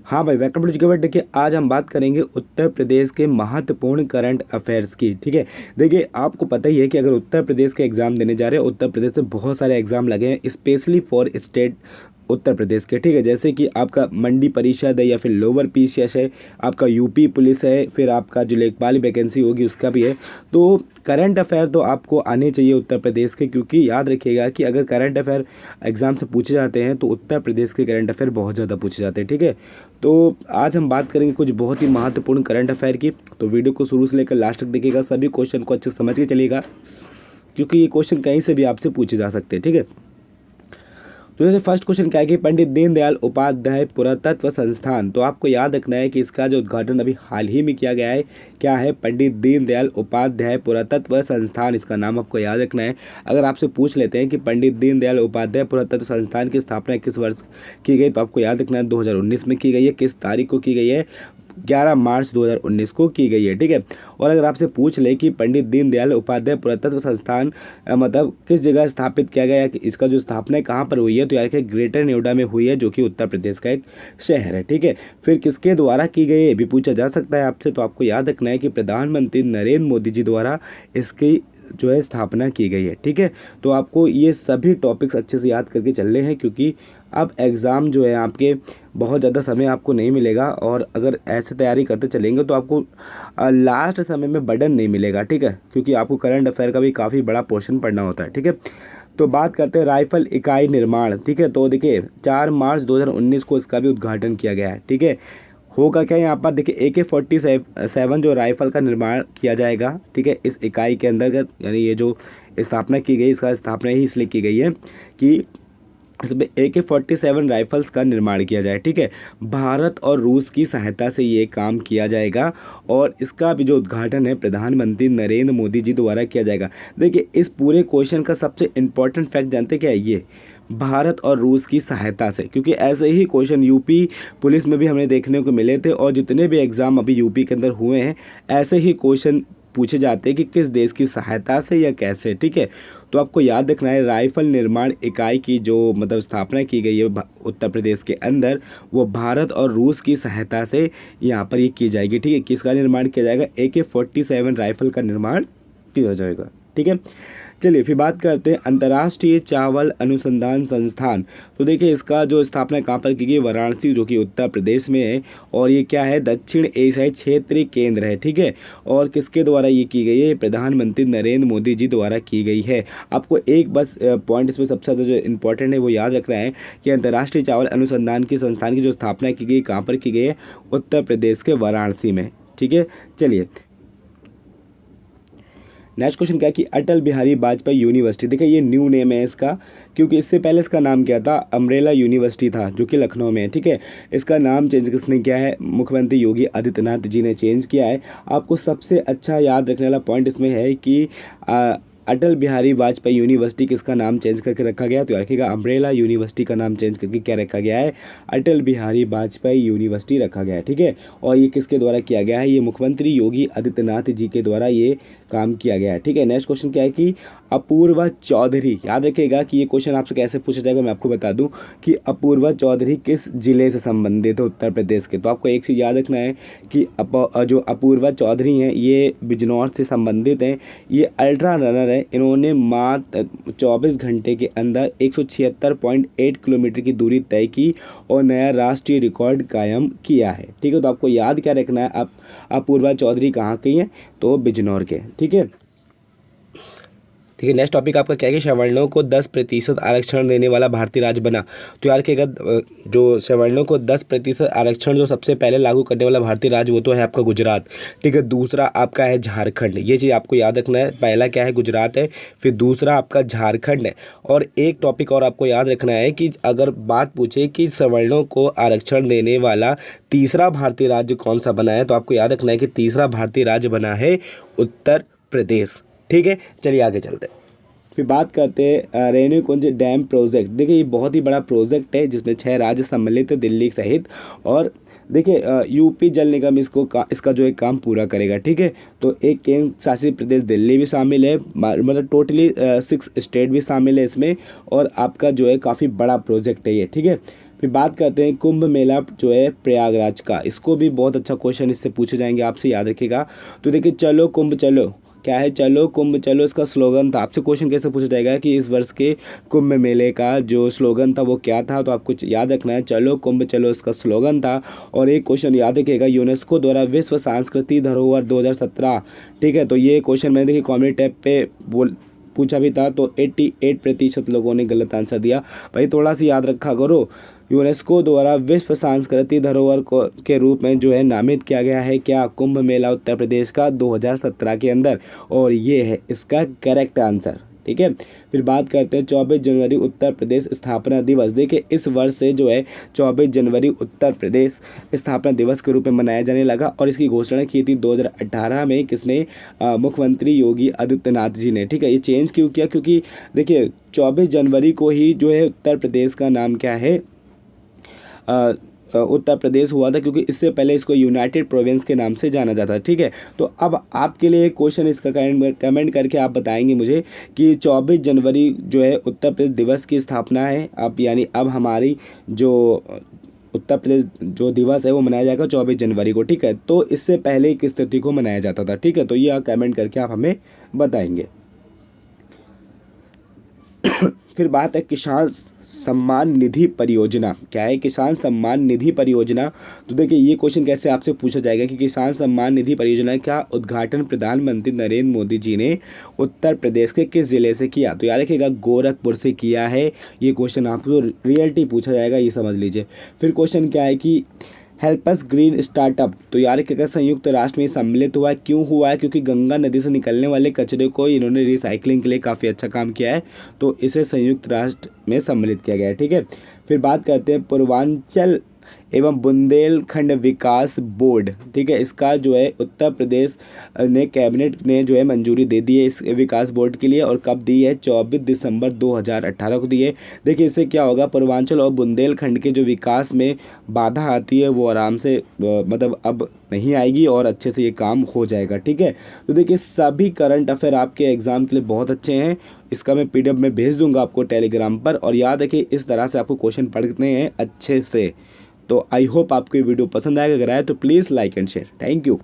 हाँ भाई, welcome to जिक्र। देखिए आज हम बात करेंगे उत्तर प्रदेश के महत्वपूर्ण करंट अफेयर्स की। ठीक है, देखिए आपको पता ही है कि अगर उत्तर प्रदेश के एग्ज़ाम देने जा रहे हैं, उत्तर प्रदेश से बहुत सारे एग्ज़ाम लगे हैं specially for state Uttar Pradesh के। ठीक है, जैसे कि आपका मंडी परिषद है या फिर लोअर पीसीएस है, आपका यूपी पुलिस है, फिर आपका जो लेखपाल वैकेंसी होगी उसका भी है। तो करंट अफेयर तो आपको आने चाहिए उत्तर प्रदेश के, क्योंकि याद रखिएगा कि अगर करंट अफेयर एग्ज़ाम से पूछे जाते हैं तो उत्तर प्रदेश के करंट अफेयर बहुत ज़्यादा पूछे जाते हैं। ठीक है, तो आज हम बात करेंगे कुछ बहुत ही महत्वपूर्ण करंट अफेयर की। तो वीडियो को शुरू से लेकर लास्ट तक देखिएगा, सभी क्वेश्चन को अच्छे से समझ के चलिएगा, क्योंकि ये क्वेश्चन कहीं से भी आपसे पूछे जा सकते हैं। ठीक है, तो जैसे फर्स्ट क्वेश्चन क्या है कि पंडित दीनदयाल उपाध्याय पुरातत्व संस्थान। तो आपको याद रखना है कि इसका जो उद्घाटन अभी हाल ही में किया गया है, क्या है? पंडित दीनदयाल उपाध्याय पुरातत्व संस्थान, इसका नाम आपको याद रखना है। अगर आपसे पूछ लेते हैं कि पंडित दीनदयाल उपाध्याय पुरातत्व संस्थान की स्थापना किस वर्ष की गई, तो आपको याद रखना है 2019 में की गई है। किस तारीख को की गई है? 11 मार्च 2019 को की गई है। ठीक है, और अगर आपसे पूछ ले कि पंडित दीनदयाल उपाध्याय पुरातत्व संस्थान मतलब किस जगह स्थापित किया गया है, कि इसका जो स्थापना कहाँ पर हुई है, तो यार ग्रेटर नोएडा में हुई है, जो कि उत्तर प्रदेश का एक शहर है। ठीक है, फिर किसके द्वारा की गई है भी पूछा जा सकता है आपसे, तो आपको याद रखना है कि प्रधानमंत्री नरेंद्र मोदी जी द्वारा इसकी जो है स्थापना की गई है। ठीक है, तो आपको ये सभी टॉपिक्स अच्छे से याद करके चलने हैं, क्योंकि अब एग्ज़ाम जो है आपके बहुत ज़्यादा समय आपको नहीं मिलेगा, और अगर ऐसे तैयारी करते चलेंगे तो आपको लास्ट समय में बर्डन नहीं मिलेगा। ठीक है, क्योंकि आपको करंट अफेयर का भी काफ़ी बड़ा पोर्शन पढ़ना होता है। ठीक है, तो बात करते हैं राइफल इकाई निर्माण। ठीक है, तो देखिए 4 मार्च 2019 को इसका भी उद्घाटन किया गया है। ठीक है, होगा क्या यहाँ पर? देखिए AK-47 जो राइफल का निर्माण किया जाएगा। ठीक है, इस इकाई के अंतर्गत, यानी ये जो स्थापना की गई, इसका स्थापना ही इसलिए की गई है कि इसमें AK-47 राइफल्स का निर्माण किया जाए। ठीक है, भारत और रूस की सहायता से ये काम किया जाएगा, और इसका भी जो उद्घाटन है प्रधानमंत्री नरेंद्र मोदी जी द्वारा किया जाएगा। देखिए इस पूरे क्वेश्चन का सबसे इम्पोर्टेंट फैक्ट जानते क्या है? ये भारत और रूस की सहायता से, क्योंकि ऐसे ही क्वेश्चन यूपी पुलिस में भी हमें देखने को मिले थे, और जितने भी एग्ज़ाम अभी यूपी के अंदर हुए हैं ऐसे ही क्वेश्चन पूछे जाते हैं कि किस देश की सहायता से या कैसे। ठीक है, तो आपको याद रखना है राइफल निर्माण इकाई की जो मतलब स्थापना की गई है उत्तर प्रदेश के अंदर, वो भारत और रूस की सहायता से यहाँ पर ये की जाएगी। ठीक है, किसका निर्माण किया जाएगा? AK-47 राइफल का निर्माण किया जाएगा। ठीक है, चलिए फिर बात करते हैं अंतर्राष्ट्रीय चावल अनुसंधान संस्थान। तो देखिए इसका जो स्थापना कहाँ पर की गई? वाराणसी, जो कि उत्तर प्रदेश में है, और ये क्या है? दक्षिण एशियाई क्षेत्रीय केंद्र है। ठीक है, और किसके द्वारा ये की गई है? प्रधानमंत्री नरेंद्र मोदी जी द्वारा की गई है। आपको एक बस पॉइंट इसमें सबसे ज़्यादा जो इंपॉर्टेंट है वो याद रखना है कि अंतर्राष्ट्रीय चावल अनुसंधान की संस्थान की जो स्थापना की गई कहाँ पर की गई है? उत्तर प्रदेश के वाराणसी में। ठीक है, चलिए नेक्स्ट क्वेश्चन क्या है कि अटल बिहारी वाजपेयी यूनिवर्सिटी। देखिए ये न्यू नेम है इसका, क्योंकि इससे पहले इसका नाम क्या था? अमरेला यूनिवर्सिटी था, जो कि लखनऊ में है। ठीक है, इसका नाम चेंज किसने किया है? मुख्यमंत्री योगी आदित्यनाथ जी ने चेंज किया है। आपको सबसे अच्छा याद रखने वाला पॉइंट इसमें है कि अटल बिहारी वाजपेयी यूनिवर्सिटी किसका नाम चेंज करके रखा गया? तो रखिएगा अमरेला यूनिवर्सिटी का नाम चेंज करके क्या रखा गया है? अटल बिहारी वाजपेयी यूनिवर्सिटी रखा गया है। ठीक है, और ये किसके द्वारा किया गया है? ये मुख्यमंत्री योगी आदित्यनाथ जी के द्वारा ये काम किया गया है। ठीक है, नेक्स्ट क्वेश्चन क्या है कि अपूर्वा चौधरी। याद रखिएगा कि ये क्वेश्चन आपसे कैसे पूछा जाएगा, मैं आपको बता दूं कि अपूर्वा चौधरी किस जिले से संबंधित है उत्तर प्रदेश के। तो आपको एक चीज़ याद रखना है कि जो अपूर्वा चौधरी हैं ये बिजनौर से संबंधित हैं। ये अल्ट्रा रनर है, इन्होंने मात्र 24 घंटे के अंदर 176.8 किलोमीटर की दूरी तय की और नया राष्ट्रीय रिकॉर्ड कायम किया है। ठीक है, तो आपको याद क्या रखना है? अपूर्वा चौधरी कहाँ की हैं? तो बिजनौर के। ठीक है, ठीक है, नेक्स्ट टॉपिक आपका क्या है कि सवर्णों को 10% आरक्षण देने वाला भारतीय राज्य बना। तो यार क्या जो सवर्णों को 10% आरक्षण जो सबसे पहले लागू करने वाला भारतीय राज्य वो तो है आपका गुजरात। ठीक है, दूसरा आपका है झारखंड। ये चीज़ आपको याद रखना है, पहला क्या है? गुजरात है, फिर दूसरा आपका झारखंड है। और एक टॉपिक और आपको याद रखना है कि अगर बात पूछे कि सवर्णों को आरक्षण देने वाला तीसरा भारतीय राज्य कौन सा बना है, तो आपको याद रखना है कि तीसरा भारतीय राज्य बना है उत्तर प्रदेश। ठीक है, चलिए आगे चलते हैं। फिर बात करते हैं रेणुकूंज डैम प्रोजेक्ट। देखिए ये बहुत ही बड़ा प्रोजेक्ट है जिसमें 6 राज्य सम्मिलित है, दिल्ली सहित। और देखिए यूपी जल निगम इसका जो है काम पूरा करेगा। ठीक है, तो एक केंद्र शासित प्रदेश दिल्ली भी शामिल है, मतलब टोटली 6 स्टेट भी शामिल है इसमें, और आपका जो है काफ़ी बड़ा प्रोजेक्ट है ये। ठीक है, फिर बात करते हैं कुंभ मेला जो है प्रयागराज का, इसको भी बहुत अच्छा क्वेश्चन इससे पूछे जाएंगे, आपसे याद रखिएगा। तो देखिए चलो कुंभ चलो, क्या है चलो कुंभ चलो, इसका स्लोगन था। आपसे क्वेश्चन कैसे पूछा जाएगा कि इस वर्ष के कुंभ मेले का जो स्लोगन था वो क्या था, तो आपको याद रखना है चलो कुंभ चलो इसका स्लोगन था। और एक क्वेश्चन याद रखिएगा, यूनेस्को द्वारा विश्व सांस्कृतिक धरोहर 2017, ठीक है। तो ये क्वेश्चन मैंने देखिए कॉमेडी टैब पे पूछा भी था, तो 88% लोगों ने गलत आंसर दिया। भाई थोड़ा सा याद रखा करो, यूनेस्को द्वारा विश्व सांस्कृतिक धरोहर को के रूप में जो है नामित किया गया है क्या, कुंभ मेला उत्तर प्रदेश का 2017 के अंदर, और ये है इसका करेक्ट आंसर, ठीक है। फिर बात करते हैं 24 जनवरी उत्तर प्रदेश स्थापना दिवस। देखिए इस वर्ष से जो है 24 जनवरी उत्तर प्रदेश स्थापना दिवस के रूप में मनाया जाने लगा, और इसकी घोषणा की थी 2018 में किसने, मुख्यमंत्री योगी आदित्यनाथ जी ने, ठीक है। ये चेंज क्यों किया, क्योंकि देखिए 24 जनवरी को ही जो है उत्तर प्रदेश का नाम क्या है, उत्तर प्रदेश हुआ था, क्योंकि इससे पहले इसको यूनाइटेड प्रोविंस के नाम से जाना जाता है, ठीक है। तो अब आपके लिए क्वेश्चन इसका कमेंट करके आप बताएंगे मुझे कि 24 जनवरी जो है उत्तर प्रदेश दिवस की स्थापना है, अब यानी अब हमारी जो उत्तर प्रदेश जो दिवस है वो मनाया जाएगा 24 जनवरी को, ठीक है। तो इससे पहले किस तिथि को मनाया जाता था, ठीक है। तो ये कमेंट करके आप हमें बताएंगे। फिर बात है किसान सम्मान निधि परियोजना, क्या है किसान सम्मान निधि परियोजना। तो देखिए ये क्वेश्चन कैसे आपसे पूछा जाएगा कि किसान सम्मान निधि परियोजना का उद्घाटन प्रधानमंत्री नरेंद्र मोदी जी ने उत्तर प्रदेश के किस ज़िले से किया, तो याद रखिएगा गोरखपुर से किया है। ये क्वेश्चन आपको रियलिटी पूछा जाएगा, ये समझ लीजिए। फिर क्वेश्चन क्या है कि हेल्पस ग्रीन स्टार्टअप, तो यार क्या संयुक्त राष्ट्र में सम्मिलित हुआ है, क्यों हुआ है, क्योंकि गंगा नदी से निकलने वाले कचरे को इन्होंने रिसाइकलिंग के लिए काफ़ी अच्छा काम किया है, तो इसे संयुक्त राष्ट्र में सम्मिलित किया गया है, ठीक है। फिर बात करते हैं पूर्वांचल एवं बुंदेलखंड विकास बोर्ड, ठीक है। इसका जो है उत्तर प्रदेश ने कैबिनेट ने जो है मंजूरी दे दी है इस विकास बोर्ड के लिए, और कब दी है, 24 दिसंबर 2018 को दी है। देखिए इससे क्या होगा, पूर्वांचल और बुंदेलखंड के जो विकास में बाधा आती है वो आराम से मतलब अब नहीं आएगी, और अच्छे से ये काम हो जाएगा, ठीक है। तो देखिए सभी करंट अफेयर आपके एग्जाम के लिए बहुत अच्छे हैं, इसका मैं PDF में भेज दूंगा आपको टेलीग्राम पर, और याद रखिए इस तरह से आपको क्वेश्चन पढ़ने हैं अच्छे से। तो आई होप आपको ये वीडियो पसंद आएगा, अगर आए तो please like and share. Thank you.